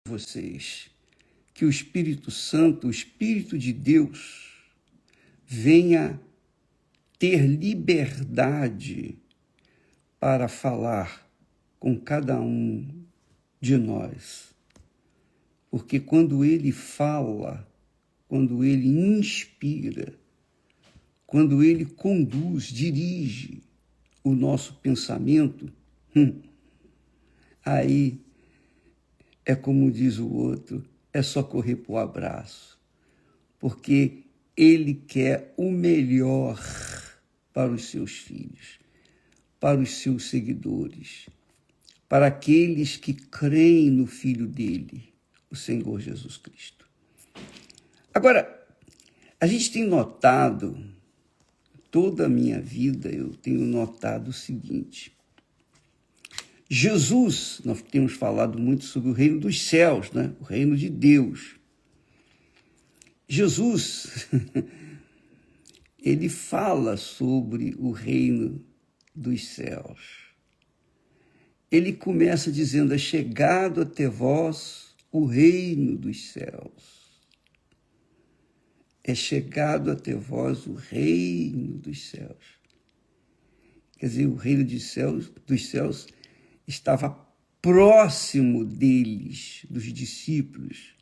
vocês que o Espírito Santo, o Espírito de Deus, venha ter liberdade para falar com cada um de nós. Porque quando ele fala, quando ele inspira, quando ele conduz, dirige o nosso pensamento, aí é como diz o outro, é só correr para o abraço, porque ele quer o melhor para os seus filhos, para os seus seguidores, para aqueles que creem no Filho dele, o Senhor Jesus Cristo. Agora, a gente tem notado, toda a minha vida eu tenho notado o seguinte: Jesus, nós temos falado muito sobre o reino dos céus, né? O reino de Deus. Jesus, ele fala sobre o reino dos céus. Ele começa dizendo: é chegado até vós o reino dos céus. É chegado até vós o reino dos céus. Quer dizer, o reino dos céus estava próximo deles, dos discípulos,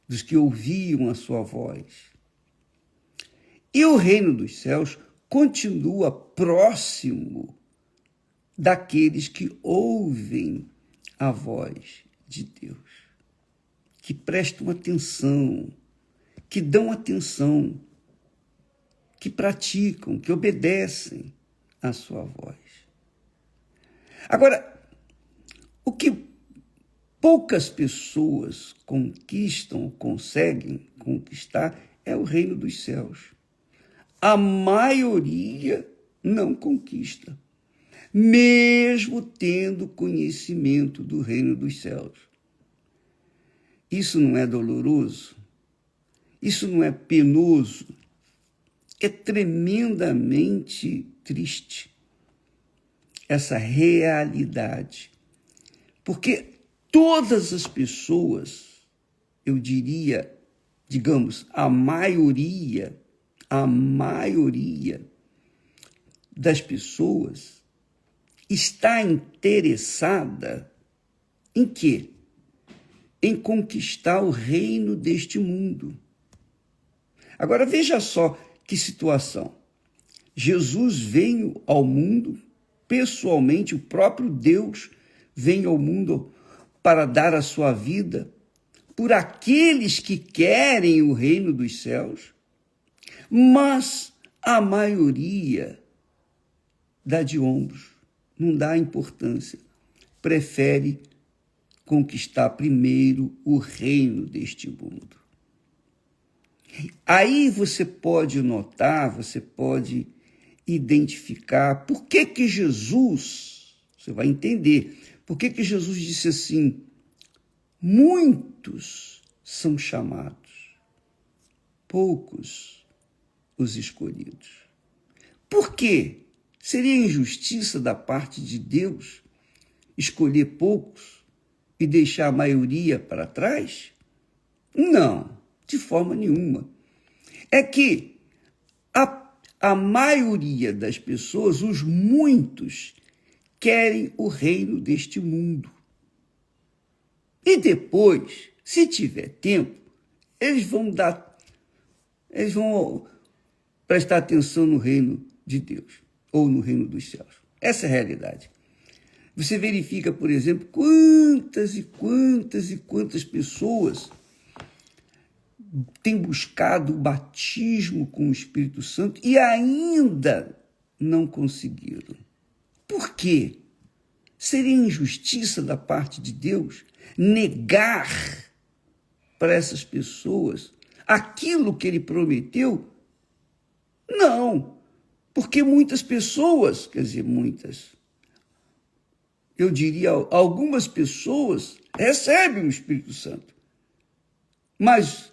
dos que ouviam a sua voz. E o reino dos céus continua próximo daqueles que ouvem a voz de Deus, que prestam atenção, que dão atenção, que praticam, que obedecem à sua voz. Agora, o que poucas pessoas conquistam, conseguem conquistar, é o reino dos céus. A maioria não conquista, mesmo tendo conhecimento do reino dos céus. Isso não é doloroso? Isso não é penoso? É tremendamente triste essa realidade. Porque todas as pessoas, eu diria, digamos, a maioria das pessoas está interessada em quê? Em conquistar o reino deste mundo. Agora, veja só que situação. Jesus veio ao mundo, pessoalmente, o próprio Deus veio ao mundo para dar a sua vida por aqueles que querem o reino dos céus, mas a maioria dá de ombros, não dá importância, prefere conquistar primeiro o reino deste mundo. Aí você pode notar, você pode identificar por que Jesus, você vai entender, por que Jesus disse assim: muitos são chamados, poucos os escolhidos. Por quê? Seria injustiça da parte de Deus escolher poucos e deixar a maioria para trás? Não, de forma nenhuma. É que a maioria das pessoas, os muitos, querem o reino deste mundo. E depois, se tiver tempo, eles vão prestar atenção no reino de Deus, ou no reino dos céus. Essa é a realidade. Você verifica, por exemplo, quantas e quantas pessoas têm buscado o batismo com o Espírito Santo e ainda não conseguiram. Por quê? Seria injustiça da parte de Deus negar para essas pessoas aquilo que ele prometeu? Não, porque muitas pessoas, quer dizer, eu diria, algumas pessoas recebem o Espírito Santo, mas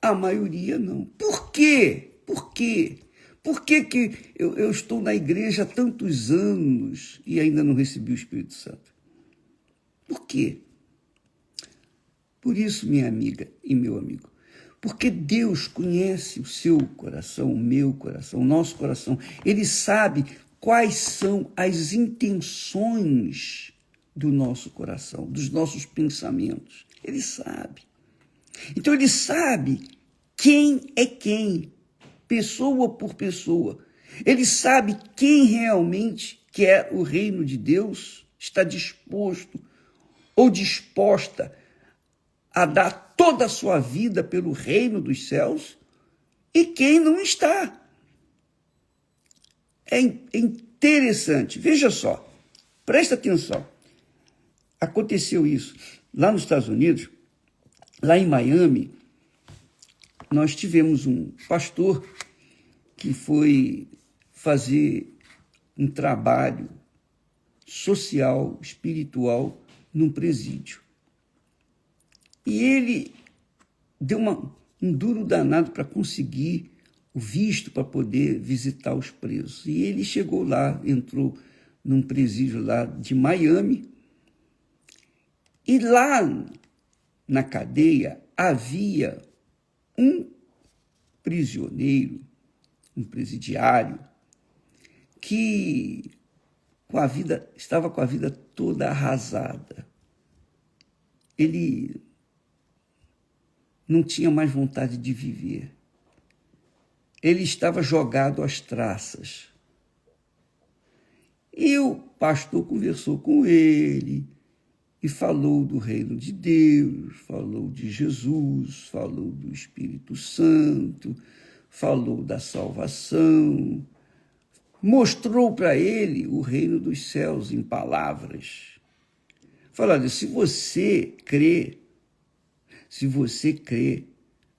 a maioria não. Por quê? Por quê? Por que eu estou na igreja há tantos anos e ainda não recebi o Espírito Santo? Por quê? Por isso, minha amiga e meu amigo, porque Deus conhece o seu coração, o meu coração, o nosso coração. Ele sabe quais são as intenções do nosso coração, dos nossos pensamentos. Ele sabe. Então, ele sabe quem é quem, pessoa por pessoa. Ele sabe quem realmente quer o reino de Deus, está disposto ou disposta a dar toda a sua vida pelo reino dos céus, e quem não está. É interessante. Veja só, presta atenção. Aconteceu isso lá nos Estados Unidos, lá em Miami. Nós tivemos um pastor que foi fazer um trabalho social, espiritual, num presídio. E ele deu um duro danado para conseguir o visto para poder visitar os presos. E ele chegou lá, entrou num presídio lá de Miami, e lá na cadeia havia um prisioneiro, um presidiário, que estava com a vida toda arrasada. Ele não tinha mais vontade de viver. Ele estava jogado às traças. E o pastor conversou com ele e falou do reino de Deus, falou de Jesus, falou do Espírito Santo, falou da salvação, mostrou para ele o reino dos céus em palavras. Falou: olha, se você crê,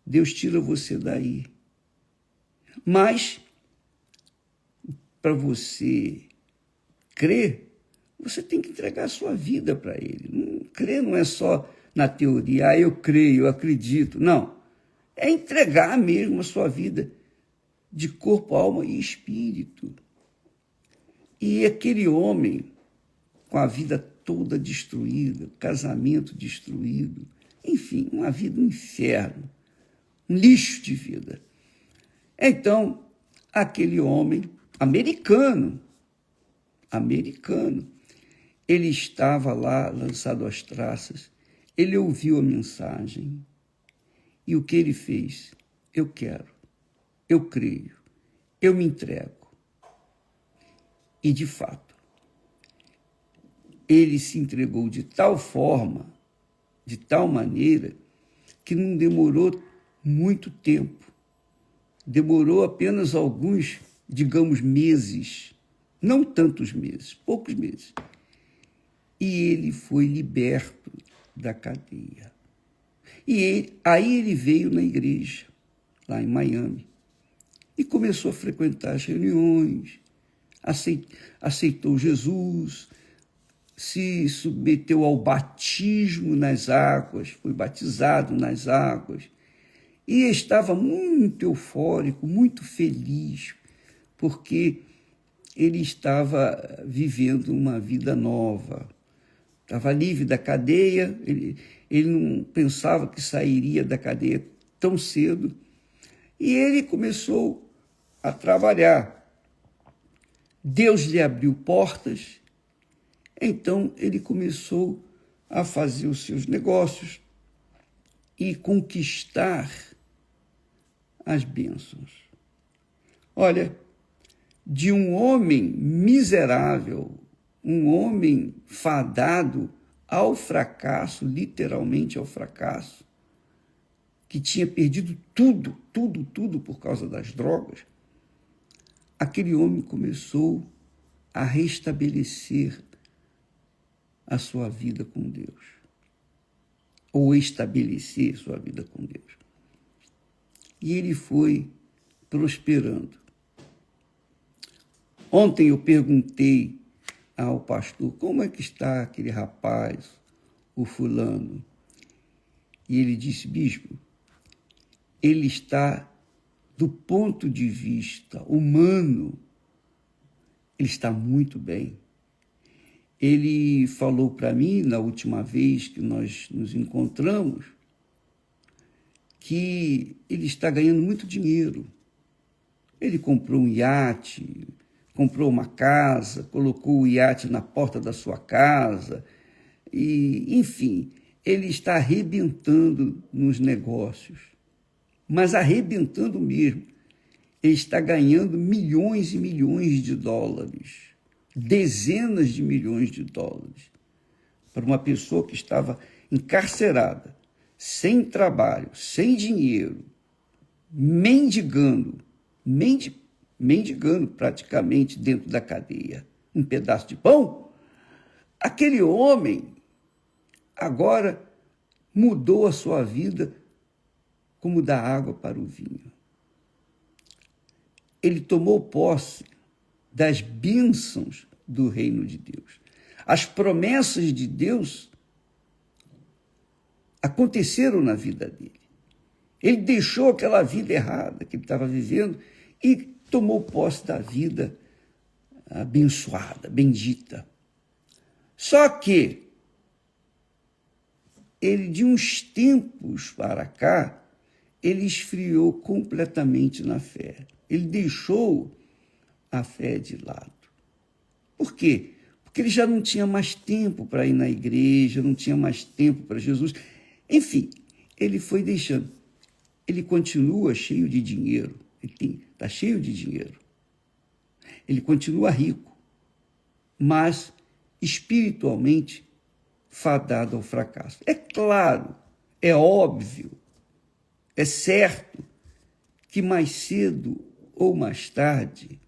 Deus tira você daí. Mas, para você crer, você tem que entregar a sua vida para ele. Crer não é só na teoria, eu creio, eu acredito. Não. É entregar mesmo a sua vida de corpo, alma e espírito. E aquele homem, com a vida toda destruída, casamento destruído, enfim, uma vida, um inferno, um lixo de vida. Então, aquele homem americano, ele estava lá, lançado às traças, ele ouviu a mensagem, e o que ele fez? Eu quero, eu creio, eu me entrego. E, de fato, ele se entregou de tal forma, de tal maneira, que não demorou muito tempo. Demorou apenas alguns, digamos, meses, não tantos meses, poucos meses. E ele foi liberto da cadeia. E aí ele veio na igreja, lá em Miami, e começou a frequentar as reuniões, aceitou Jesus, se submeteu ao batismo nas águas, foi batizado nas águas, e estava muito eufórico, muito feliz, porque ele estava vivendo uma vida nova. Estava livre da cadeia, ele não pensava que sairia da cadeia tão cedo, e ele começou a trabalhar. Deus lhe abriu portas, então ele começou a fazer os seus negócios e conquistar as bênçãos. Olha, de um homem miserável, um homem fadado ao fracasso, literalmente ao fracasso, que tinha perdido tudo por causa das drogas, aquele homem começou a restabelecer a sua vida com Deus, ou estabelecer sua vida com Deus. E ele foi prosperando. Ontem eu perguntei ao pastor como é que está aquele rapaz, o fulano. E ele disse: bispo, ele está, do ponto de vista humano, ele está muito bem. Ele falou para mim, na última vez que nós nos encontramos, que ele está ganhando muito dinheiro. Ele comprou um iate, comprou uma casa, colocou o iate na porta da sua casa, e, enfim, ele está arrebentando nos negócios, mas arrebentando mesmo. Ele está ganhando milhões e milhões de dólares, dezenas de milhões de dólares, para uma pessoa que estava encarcerada, sem trabalho, sem dinheiro, mendigando praticamente dentro da cadeia, um pedaço de pão. Aquele homem agora mudou a sua vida como da água para o vinho. Ele tomou posse das bênçãos do reino de Deus. As promessas de Deus aconteceram na vida dele. Ele deixou aquela vida errada que ele estava vivendo e tomou posse da vida abençoada, bendita. Só que ele, de uns tempos para cá, ele esfriou completamente na fé. Ele deixou a fé de lado. Por quê? Porque ele já não tinha mais tempo para ir na igreja, não tinha mais tempo para Jesus. Enfim, ele foi deixando. Ele continua cheio de dinheiro. Ele está cheio de dinheiro. Ele continua rico, mas espiritualmente fadado ao fracasso. É claro, é óbvio, é certo que mais cedo ou mais tarde,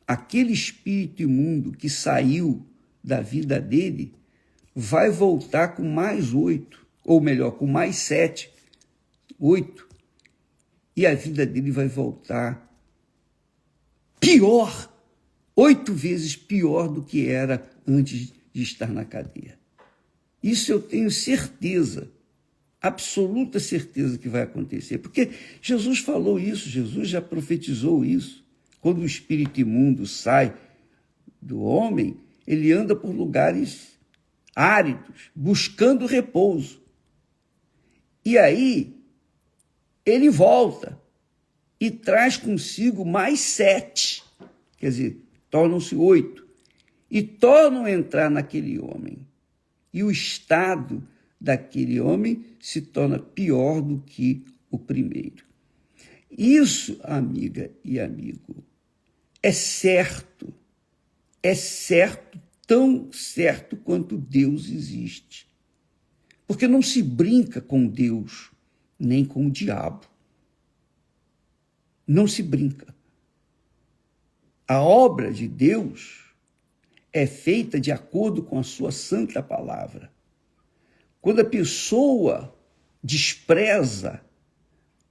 aquele espírito imundo que saiu da vida dele vai voltar com mais 8, ou melhor, com mais 7, 8, e a vida dele vai voltar pior, 8 vezes pior do que era antes de estar na cadeia. Isso eu tenho certeza, absoluta certeza que vai acontecer, porque Jesus falou isso, Jesus já profetizou isso. Quando o espírito imundo sai do homem, ele anda por lugares áridos, buscando repouso. E aí, ele volta e traz consigo mais 7, quer dizer, tornam-se 8, e tornam a entrar naquele homem. E o estado daquele homem se torna pior do que o primeiro. Isso, amiga e amigo, é certo, tão certo quanto Deus existe. Porque não se brinca com Deus, nem com o diabo. Não se brinca. A obra de Deus é feita de acordo com a sua santa palavra. Quando a pessoa despreza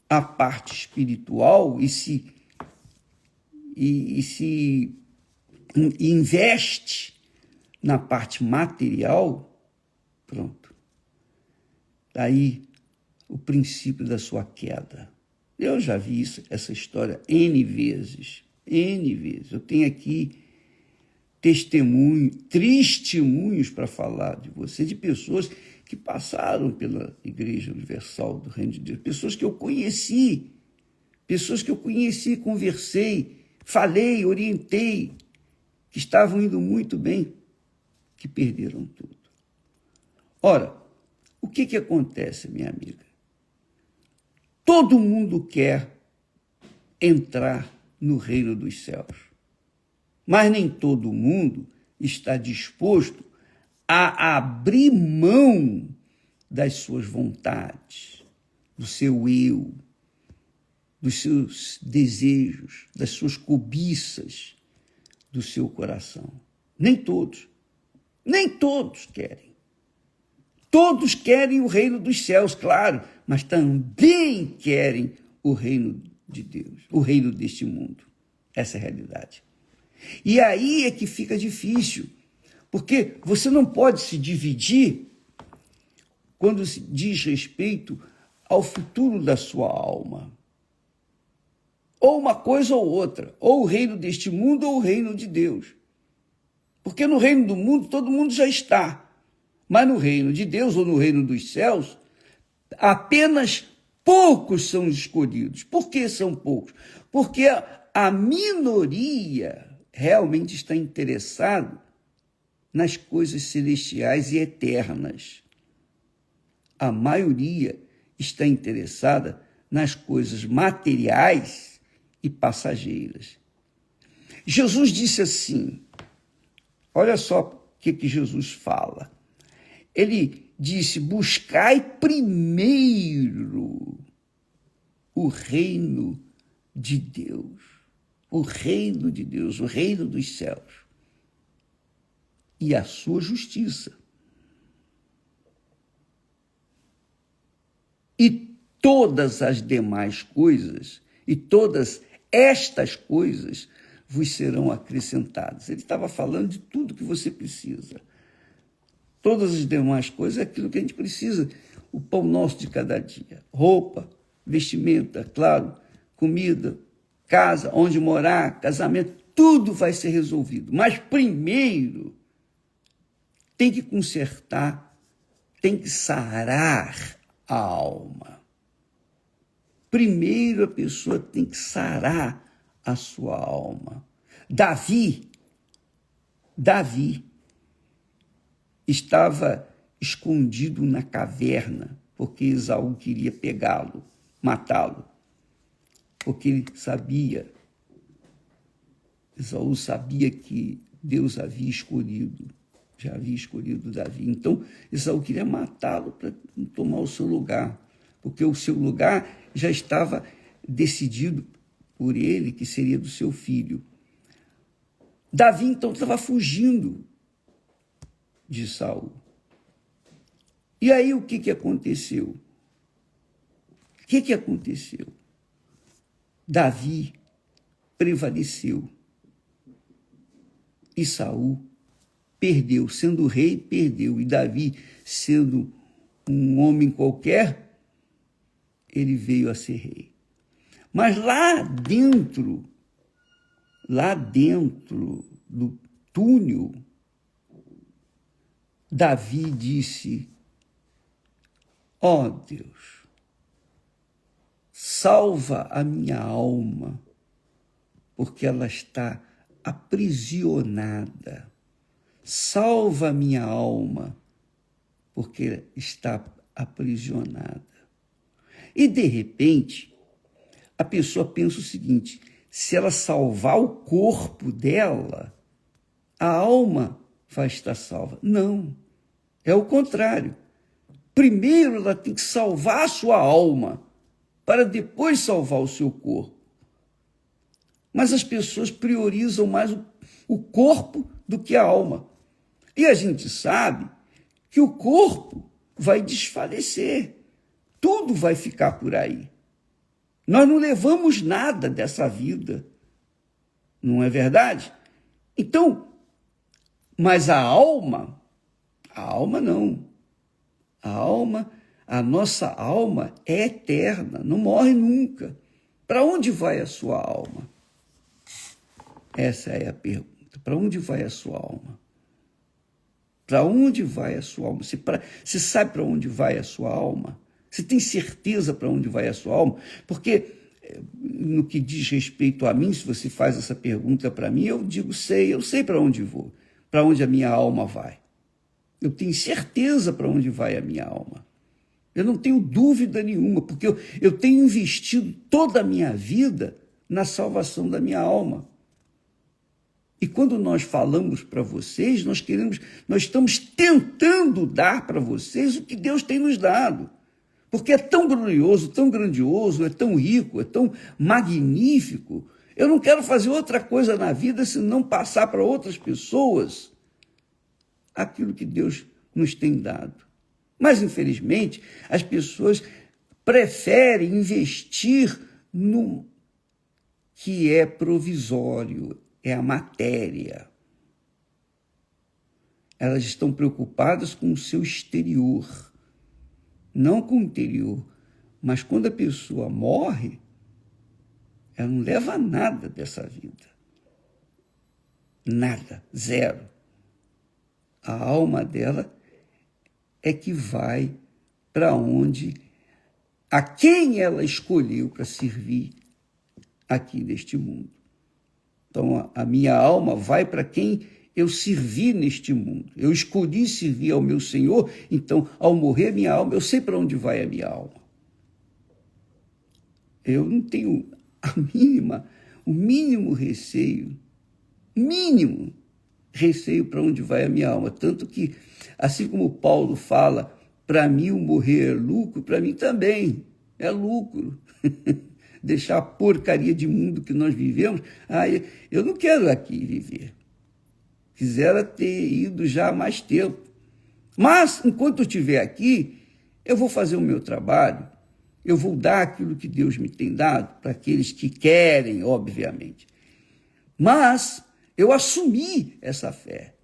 a parte espiritual e se investe na parte material, pronto. Daí o princípio da sua queda. Eu já vi essa história N vezes. Eu tenho aqui testemunhos para falar de você, de pessoas que passaram pela Igreja Universal do Reino de Deus, pessoas que eu conheci, conversei, falei, orientei, que estavam indo muito bem, que perderam tudo. Ora, o que acontece, minha amiga? Todo mundo quer entrar no reino dos céus, mas nem todo mundo está disposto a abrir mão das suas vontades, do seu eu, dos seus desejos, das suas cobiças, do seu coração. Nem todos querem. Todos querem o reino dos céus, claro, mas também querem o reino de Deus, o reino deste mundo. Essa é a realidade. E aí é que fica difícil, porque você não pode se dividir quando se diz respeito ao futuro da sua alma. Ou uma coisa ou outra, ou o reino deste mundo ou o reino de Deus. Porque no reino do mundo todo mundo já está, mas no reino de Deus ou no reino dos céus, Apenas poucos são escolhidos. Por que são poucos? Porque a minoria realmente está interessado nas coisas celestiais e eternas. A maioria está interessada nas coisas materiais e passageiras. Jesus disse assim, olha só o que Jesus fala. Ele disse, buscai primeiro o reino de Deus. O reino de Deus, o reino dos céus. E a sua justiça. E todas as demais coisas, e todas estas coisas vos serão acrescentadas. Ele estava falando de tudo que você precisa. Todas as demais coisas é aquilo que a gente precisa. O pão nosso de cada dia. Roupa, vestimenta, claro, comida, casa, onde morar, casamento, tudo vai ser resolvido. Mas primeiro tem que consertar, tem que sarar a alma. Primeiro a pessoa tem que sarar a sua alma. Davi estava escondido na caverna, porque Esaú queria pegá-lo, matá-lo. Porque ele sabia, Esaú sabia que Deus havia escolhido, já havia escolhido Davi. Então, Esaú queria matá-lo para tomar o seu lugar, porque o seu lugar já estava decidido por ele, que seria do seu filho. Davi, então, estava fugindo de Saul. E aí, o que aconteceu? O que aconteceu? Davi prevaleceu. E Saul perdeu. Sendo rei, perdeu. E Davi, sendo um homem qualquer, ele veio a ser rei. Mas lá dentro do túnel, Davi disse, ó Deus, salva a minha alma, porque ela está aprisionada. Salva a minha alma, porque está aprisionada. E, de repente, a pessoa pensa o seguinte, se ela salvar o corpo dela, a alma vai estar salva. Não, é o contrário. Primeiro ela tem que salvar a sua alma, para depois salvar o seu corpo. Mas as pessoas priorizam mais o corpo do que a alma. E a gente sabe que o corpo vai desfalecer. Tudo vai ficar por aí. Nós não levamos nada dessa vida. Não é verdade? Então, mas a alma não. A nossa alma é eterna, não morre nunca. Para onde vai a sua alma? Essa é a pergunta. Para onde vai a sua alma? Para onde vai a sua alma? Você sabe para onde vai a sua alma? Você tem certeza para onde vai a sua alma? Porque, no que diz respeito a mim, se você faz essa pergunta para mim, eu digo, eu sei para onde vou, para onde a minha alma vai. Eu tenho certeza para onde vai a minha alma. Eu não tenho dúvida nenhuma, porque eu tenho investido toda a minha vida na salvação da minha alma. E quando nós falamos para vocês, nós estamos tentando dar para vocês o que Deus tem nos dado. Porque é tão glorioso, tão grandioso, é tão rico, é tão magnífico. Eu não quero fazer outra coisa na vida senão passar para outras pessoas aquilo que Deus nos tem dado. Mas, infelizmente, as pessoas preferem investir no que é provisório, é a matéria. Elas estão preocupadas com o seu exterior, não com o interior. Mas quando a pessoa morre, ela não leva nada dessa vida. Nada, zero. A alma dela é que vai para onde a quem ela escolheu para servir aqui neste mundo. Então, a minha alma vai para quem eu servi neste mundo. Eu escolhi servir ao meu Senhor, então, ao morrer minha alma, eu sei para onde vai a minha alma. Eu não tenho o mínimo receio para onde vai a minha alma. Tanto que, assim como Paulo fala, para mim o morrer é lucro, para mim também é lucro. Deixar a porcaria de mundo que nós vivemos, eu não quero aqui viver. Quisera ter ido já há mais tempo. Mas, enquanto eu estiver aqui, eu vou fazer o meu trabalho, eu vou dar aquilo que Deus me tem dado para aqueles que querem, obviamente. Mas eu assumi essa fé.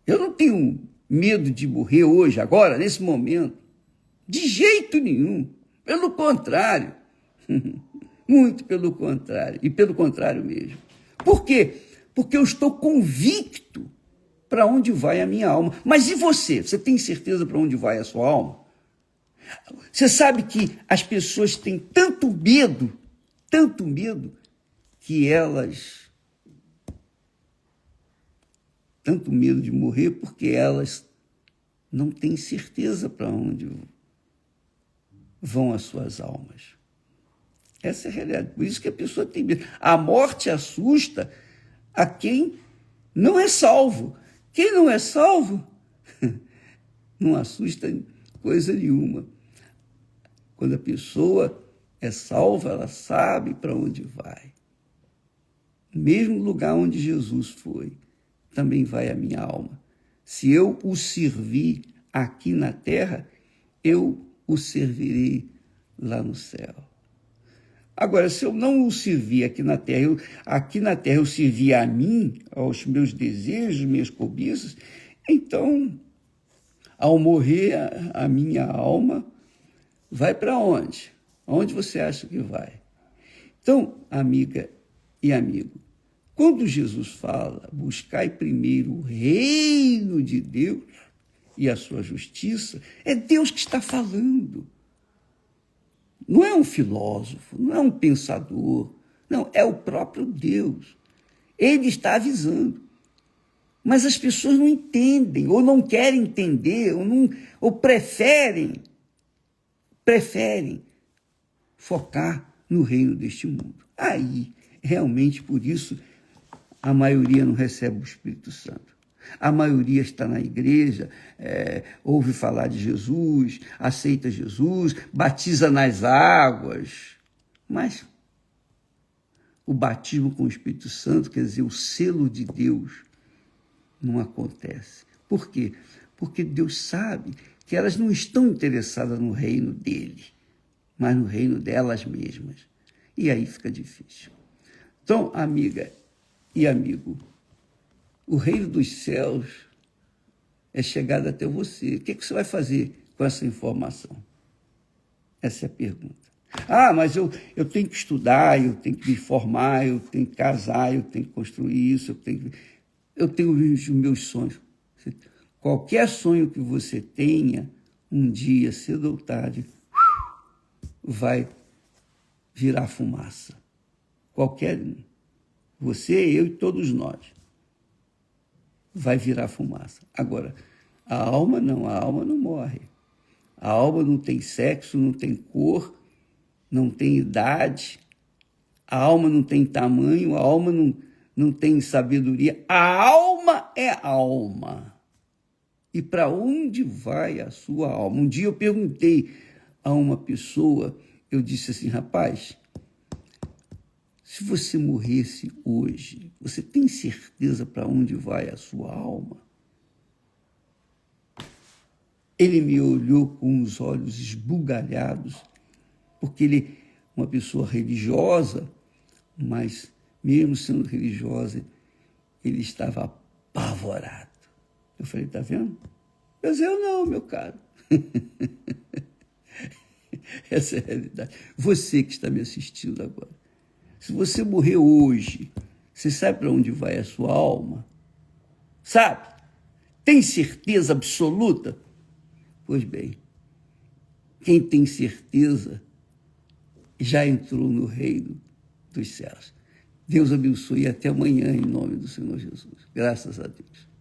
Eu não tenho medo de morrer hoje, agora, nesse momento. De jeito nenhum. Pelo contrário. Muito pelo contrário. E pelo contrário mesmo. Por quê? Porque eu estou convicto para onde vai a minha alma. Mas e você? Você tem certeza para onde vai a sua alma? Você sabe que as pessoas têm tanto medo, que elas... Tanto medo de morrer porque elas não têm certeza para onde vão as suas almas. Essa é a realidade. Por isso que a pessoa tem medo. A morte assusta a quem não é salvo. Quem não é salvo não assusta coisa nenhuma. Quando a pessoa é salva, ela sabe para onde vai. No mesmo lugar onde Jesus foi, também vai a minha alma. Se eu o servir aqui na terra, eu o servirei lá no céu. Agora, se eu não o servir aqui na terra, eu servir a mim, aos meus desejos, minhas cobiças, então, ao morrer, a minha alma vai para onde? Aonde você acha que vai? Então, amiga e amigo, quando Jesus fala, buscai primeiro o reino de Deus e a sua justiça, é Deus que está falando. Não é um filósofo, não é um pensador, não, é o próprio Deus. Ele está avisando. Mas as pessoas não entendem, ou não querem entender, ou preferem focar no reino deste mundo. Aí, realmente, por isso, a maioria não recebe o Espírito Santo. A maioria está na igreja, ouve falar de Jesus, aceita Jesus, batiza nas águas. Mas o batismo com o Espírito Santo, quer dizer, o selo de Deus, não acontece. Por quê? Porque Deus sabe que elas não estão interessadas no reino dele, mas no reino delas mesmas. E aí fica difícil. Então, amiga e amigo, o reino dos céus é chegado até você. O que você vai fazer com essa informação? Essa é a pergunta. Mas eu tenho que estudar, eu tenho que me formar, eu tenho que casar, eu tenho que construir isso, eu tenho os meus sonhos. Qualquer sonho que você tenha, um dia, cedo ou tarde, vai virar fumaça. Qualquer um. Você, eu e todos nós. Vai virar fumaça. Agora, a alma não morre. A alma não tem sexo, não tem cor, não tem idade, a alma não tem tamanho, a alma não tem sabedoria. A alma é alma. E para onde vai a sua alma? Um dia eu perguntei a uma pessoa, eu disse assim, rapaz, se você morresse hoje, você tem certeza para onde vai a sua alma? Ele me olhou com os olhos esbugalhados, porque ele é uma pessoa religiosa, mas mesmo sendo religiosa, ele estava apavorado. Eu falei, tá vendo? Eu não, meu caro. Essa é a realidade. Você que está me assistindo agora. Se você morrer hoje, você sabe para onde vai a sua alma? Sabe? Tem certeza absoluta? Pois bem, quem tem certeza já entrou no reino dos céus. Deus abençoe e até amanhã, em nome do Senhor Jesus. Graças a Deus.